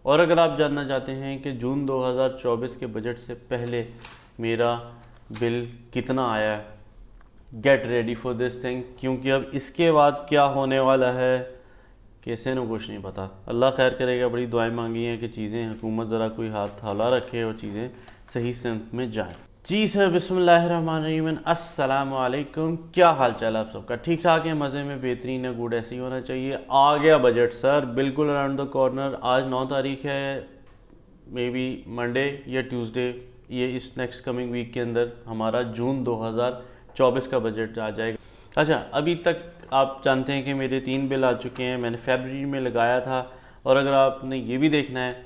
और अगर आप जानना चाहते हैं कि जून 2024 के बजट से पहले मेरा बिल कितना आया है, get ready for this thing, क्योंकि अब इसके बाद क्या होने वाला है किसी ने कुछ नहीं पता। अल्लाह खैर करेगा, बड़ी दुआएं मांगी हैं कि चीज़ें हुकूमत ज़रा कोई हाथ हौला रखे और चीज़ें सही सिमत में जाएं। जी सर, बिस्मिल्लाहिर्रहमानिर्रहीम, अस्सलाम वालेकुम। क्या हाल चाल है आप सबका? ठीक ठाक है, मज़े में, बेहतरीन है, गुड, ऐसे ही होना चाहिए। आ गया बजट सर, बिल्कुल अराउंड द कॉर्नर। आज 9 तारीख है, मे बी मंडे या ट्यूसडे, ये इस नेक्स्ट कमिंग वीक के अंदर हमारा जून 2024 का बजट आ जाएगा। अच्छा, अभी तक आप जानते हैं कि मेरे 3 बिल आ चुके हैं, मैंने फरवरी में लगाया था। और अगर आपने ये भी देखना है,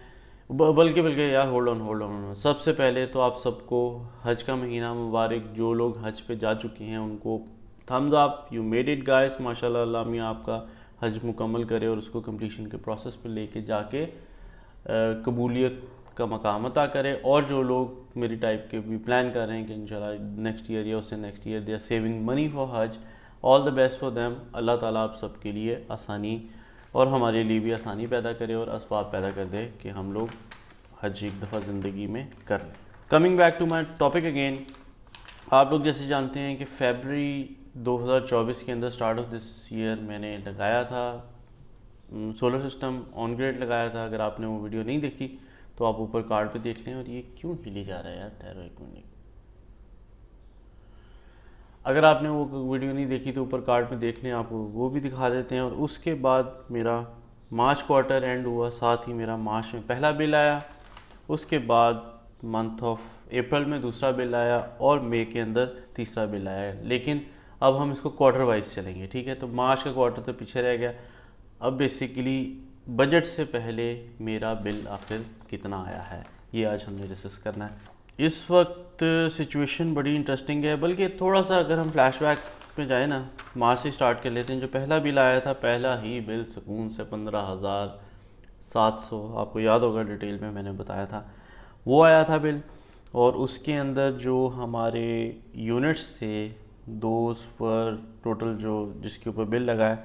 बल्कि यार होल्ड ऑन, सबसे पहले तो आप सबको हज का महीना मुबारक। जो लोग हज पे जा चुके हैं उनको thumbs up, you made it guys, माशाल्लाह। अल्लाह मियां आपका हज मुकम्मल करे और उसको कंप्लीशन के प्रोसेस पे लेके जाके कबूलियत का मकाम अता करे। और जो लोग मेरी टाइप के भी प्लान कर रहे हैं कि इंशाल्लाह नेक्स्ट ईयर या उससे next year they are saving money for हज, all the best for them. अल्लाह ताला आप सबके लिए आसानी और हमारे लिए भी आसानी पैदा करे और असबाब पैदा कर दे कि हम लोग हज एक दफ़ा ज़िंदगी में कर लें। Coming back to my topic again, आप लोग जैसे जानते हैं कि फरवरी 2024 के अंदर स्टार्ट ऑफ दिस ईयर मैंने लगाया था सोलर सिस्टम ऑन ग्रिड लगाया था। अगर आपने वो वीडियो नहीं देखी तो आप ऊपर कार्ड पे देख लें। और ये क्यों हिली जा रहा है यार, ठहरो एक मिनट। अगर आपने वो वीडियो नहीं देखी तो ऊपर कार्ड पे देख लें, आपको वो भी दिखा देते हैं। और उसके बाद मेरा मार्च क्वार्टर एंड हुआ, साथ ही मेरा मार्च में पहला बिल आया। उसके बाद मंथ ऑफ अप्रैल में दूसरा बिल आया और मई के अंदर तीसरा बिल आया। लेकिन अब हम इसको क्वार्टर वाइज चलेंगे, ठीक है। तो मार्च का क्वार्टर तो पीछे रह गया। अब बेसिकली बजट से पहले मेरा बिल आखिर कितना आया है, ये आज हमने डिस्कस करना है। इस वक्त सिचुएशन बड़ी इंटरेस्टिंग है, बल्कि थोड़ा सा अगर हम फ्लैशबैक पे जाए ना, मार्च से स्टार्ट कर लेते हैं। जो पहला बिल आया था, पहला ही बिल सुकून से 15,700, आपको याद होगा डिटेल में मैंने बताया था, वो आया था बिल। और उसके अंदर जो हमारे यूनिट्स थे, दोज पर टोटल जो जिसके ऊपर बिल लगाए,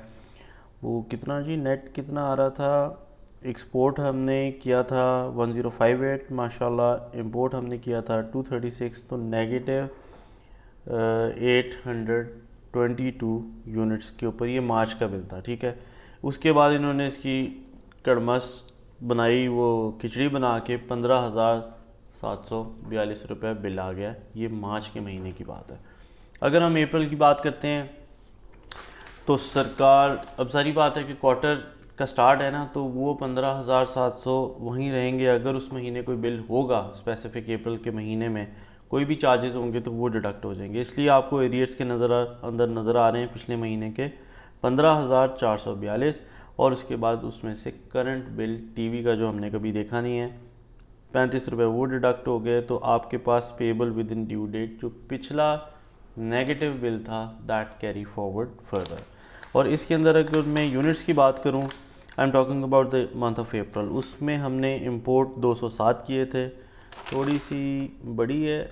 वो कितना जी, नेट कितना आ रहा था। एक्सपोर्ट हमने किया था 1058 माशाल्लाह, इंपोर्ट हमने किया था 236, तो नेगेटिव 822 यूनिट्स के ऊपर ये मार्च का बिल था, ठीक है। उसके बाद इन्होंने इसकी कड़मस बनाई, वो खिचड़ी बना के 15,742 रुपये बिल आ गया। ये मार्च के महीने की बात है। अगर हम अप्रैल की बात करते हैं तो सरकार, अब सारी बात है कि क्वार्टर का स्टार्ट है ना, तो वो 15,700 वहीं रहेंगे। अगर उस महीने कोई बिल होगा स्पेसिफिक अप्रैल के महीने में, कोई भी चार्जेस होंगे तो वो डिडक्ट हो जाएंगे। इसलिए आपको एरियर्स के अंदर नज़र आ रहे हैं पिछले महीने के 15,442। और उसके बाद उसमें से करंट बिल टीवी का जो हमने कभी देखा नहीं है 35 रुपये, वो डिडक्ट हो गए। तो आपके पास payable within due date, जो पिछला नेगेटिव बिल था, दैट कैरी फॉरवर्ड फर्दर। और इसके अंदर अगर मैं यूनिट्स की बात करूं, I am talking about the month of April, उसमें हमने इंपोर्ट 207 किए थे, थोड़ी सी बड़ी है,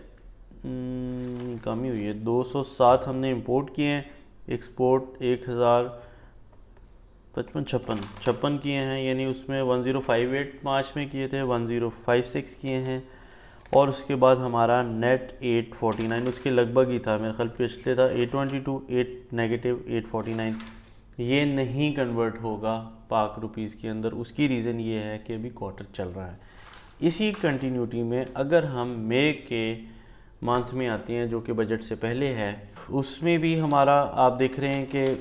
कमी हुई है, 207 हमने इंपोर्ट किए हैं। एक्सपोर्ट 1056 किए हैं, यानी उसमें 1058 मार्च में किए थे, 1056 किए हैं। और उसके बाद हमारा नेट 849 उसके लगभग ही था, मेरे ख्याल पिछले था 822, 8 नेगेटिव 849। ये नहीं कन्वर्ट होगा पाक रुपीज़ के अंदर। उसकी रीज़न ये है कि अभी क्वार्टर चल रहा है। इसी कंटिन्यूटी में अगर हम मई के मंथ में आते हैं, जो कि बजट से पहले है, उसमें भी हमारा आप देख रहे हैं कि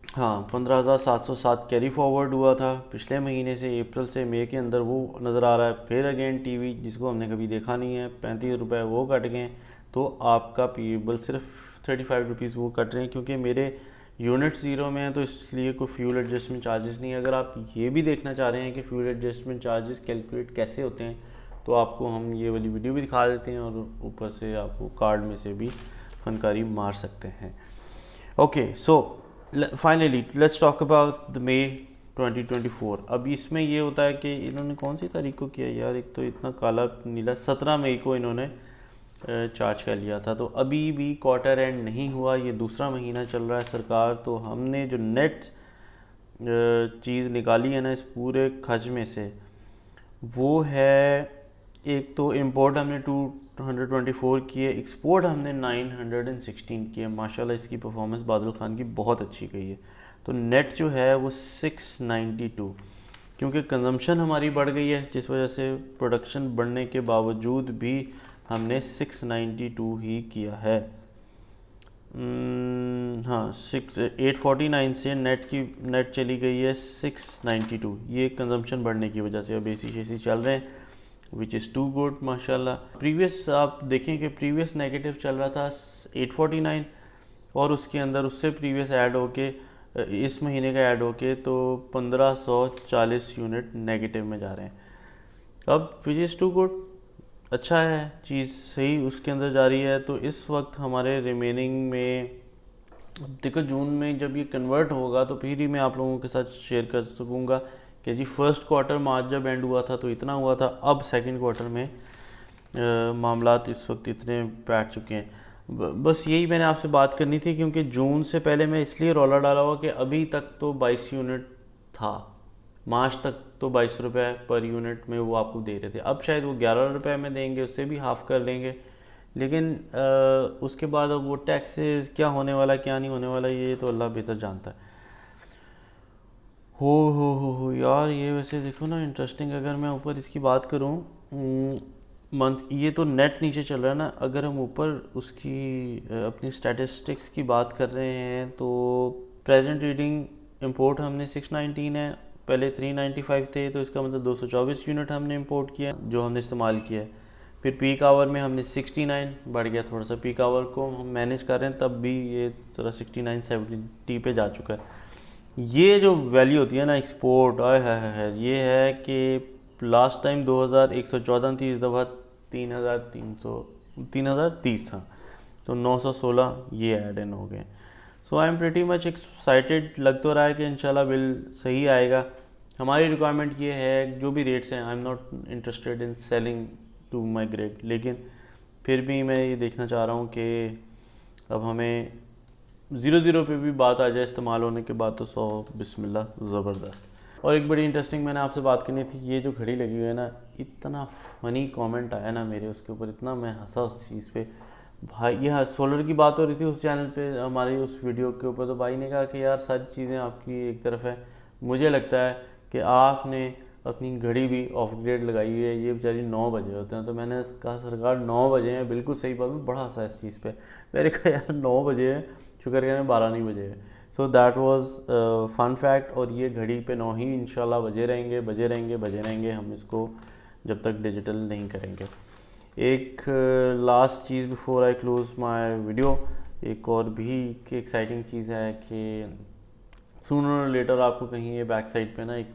हाँ 15,707 कैरी फॉरवर्ड हुआ था पिछले महीने से, अप्रैल से मई के अंदर, वो नज़र आ रहा है। फिर अगेन टीवी जिसको हमने कभी देखा नहीं है, 35 रुपये वो कट गए। तो आपका पेबल सिर्फ 35 रुपीज़ वो कट रहे हैं, क्योंकि मेरे यूनिट ज़ीरो में है, तो इसलिए कोई फ्यूल एडजस्टमेंट चार्जेस नहीं है। अगर आप ये भी देखना चाह रहे हैं कि फ्यूल एडजस्टमेंट चार्जेस कैलकुलेट कैसे होते हैं, तो आपको हम ये वाली वीडियो भी दिखा देते हैं, और ऊपर से आपको कार्ड में से भी फनकारी मार सकते हैं। Okay, so finally let's talk about the May 2024। अब इसमें ये होता है कि इन्होंने कौन सी तारीख को किया यार, एक तो इतना काला नीला, 17 मई को इन्होंने चार्ज कर लिया था। तो अभी भी क्वार्टर एंड नहीं हुआ, ये दूसरा महीना चल रहा है सरकार। तो हमने जो नेट चीज़ निकाली है ना इस पूरे खर्च में से, वो है, एक तो इंपोर्ट हमने 224 की है, एक्सपोर्ट हमने 916 की है। माशाल्लाह इसकी परफॉर्मेंस बादल खान की बहुत अच्छी गई है। तो नेट जो है वो 692, क्योंकि कंजम्पशन हमारी बढ़ गई है जिस वजह से प्रोडक्शन बढ़ने के बावजूद भी हमने 692 ही किया है। हाँ, 849 से नेट चली गई है 692। ये कंजम्पशन बढ़ने की वजह से अब एसी शेसी चल रहे हैं, विच इज़ टू गुड माशाल्लाह। प्रीवियस आप देखें कि प्रीवियस नेगेटिव चल रहा था 849, और उसके अंदर उससे प्रीवियस ऐड होके इस महीने का ऐड होके तो 1540 यूनिट नेगेटिव में जा रहे हैं अब, विच इज़ टू गुड। अच्छा है, चीज़ सही उसके अंदर जा रही है। तो इस वक्त हमारे रिमेनिंग में, देखो जून में जब ये कन्वर्ट होगा तो फिर ही मैं आप लोगों के साथ शेयर कर सकूँगा कि जी फर्स्ट क्वार्टर मार्च जब एंड हुआ था तो इतना हुआ था, अब सेकंड क्वार्टर में मामलात इस वक्त इतने बैठ चुके हैं। बस यही मैंने आपसे बात करनी थी, क्योंकि जून से पहले मैं इसलिए रौला डाला हुआ कि अभी तक तो 22 यूनिट था, मार्च तक तो 22 रुपये पर यूनिट में वो आपको दे रहे थे। अब शायद वो 11 रुपये में देंगे, उससे भी हाफ कर देंगे। लेकिन उसके बाद अब वो टैक्सेस क्या होने वाला क्या नहीं होने वाला ये तो अल्लाह बेहतर जानता है। हो यार, ये वैसे देखो ना इंटरेस्टिंग, अगर मैं ऊपर इसकी बात करूँ मंथ, ये तो नेट नीचे चल रहा है ना, अगर हम ऊपर उसकी अपनी स्टैटिस्टिक्स की बात कर रहे हैं तो प्रेजेंट रीडिंग इंपोर्ट हमने 619 है, पहले 395 थे, तो इसका मतलब 224 यूनिट हमने इंपोर्ट किया जो हमने इस्तेमाल किया है। फिर पीक आवर में हमने 69 बढ़ गया, थोड़ा सा पीक आवर को हम मैनेज कर रहे हैं, तब भी ये थोड़ा 69-70 पे जा चुका है। ये जो वैल्यू होती है ना एक्सपोर्ट, आय है, ये है कि लास्ट टाइम 2114 थी, इस दफ़ा 3030 था, तो 916 ये ऐड इन हो गए। So I am pretty much excited, लग तो रहा है कि इंशाल्लाह बिल सही आएगा। हमारी रिक्वायरमेंट ये है, जो भी रेट्स हैं, I am not interested in selling to my grade, लेकिन फिर भी मैं ये देखना चाह रहा हूँ कि अब हमें 0 पे भी बात आ जाए इस्तेमाल होने के बाद तो 100 बिस्मिल्लाह ज़बरदस्त। और एक बड़ी इंटरेस्टिंग मैंने आपसे बात करनी थी, ये जो घड़ी लगी हुई है ना, इतना फ़नी कमेंट आया ना मेरे उसके ऊपर, इतना मैं हंसा उस चीज़ पे भाई। यह सोलर की बात हो रही थी उस चैनल पे हमारी उस वीडियो के ऊपर, तो भाई ने कहा कि यार सारी चीज़ें आपकी एक तरफ है, मुझे लगता है कि आपने अपनी घड़ी भी ऑफ ग्रेड लगाई हुई है, ये बेचारी 9 बजे होते हैं। तो मैंने कहा सरकार 9 बजे हैं, बिल्कुल सही बात, मैं बड़ा हंसा इस चीज़ पे। मैंने कहा यार 9 बजे है, शुक्र करें 12 नहीं बजे है। So that was fun fact. और ये घड़ी पे 9 ही इंशाल्लाह बजे रहेंगे हम इसको जब तक डिजिटल नहीं करेंगे। एक last cheese before I close my video, एक और भी की एक्साइटिंग चीज़ है कि सूनर और लेटर आपको कहीं ये बैक साइड पे ना एक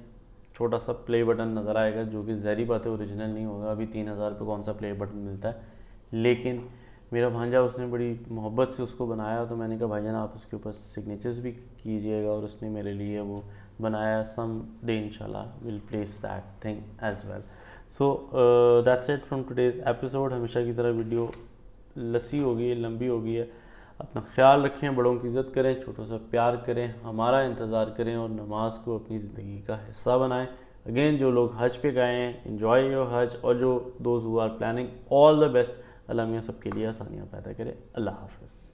छोटा सा प्ले बटन नज़र आएगा, जो कि ज़ाहिर बात है ओरिजिनल नहीं होगा। अभी 3000 पे कौन सा प्ले बटन मिलता है, लेकिन मेरा भांजा उसने बड़ी मोहब्बत से उसको बनाया, तो मैंने कहा भाईजान आप उसके ऊपर सिग्नेचर्स भी कीजिएगा, और उसने मेरे लिए वो बनाया। सम डे इंशाल्लाह will place that thing as well. So that's it from today's episode. हमेशा की तरह वीडियो लस्सी हो गई है, लंबी हो गई है। अपना ख्याल रखें, बड़ों की इज़्ज़त करें, छोटों से प्यार करें, हमारा इंतज़ार करें, और नमाज को अपनी ज़िंदगी का हिस्सा बनाएं। अगेन, जो लोग हज पे गए हैं, एंजॉय योर हज, और जो those who are planning, all the best. अल्लाह मियां सबके लिए आसानियाँ पैदा करे। अल्लाह हाफ़िज़।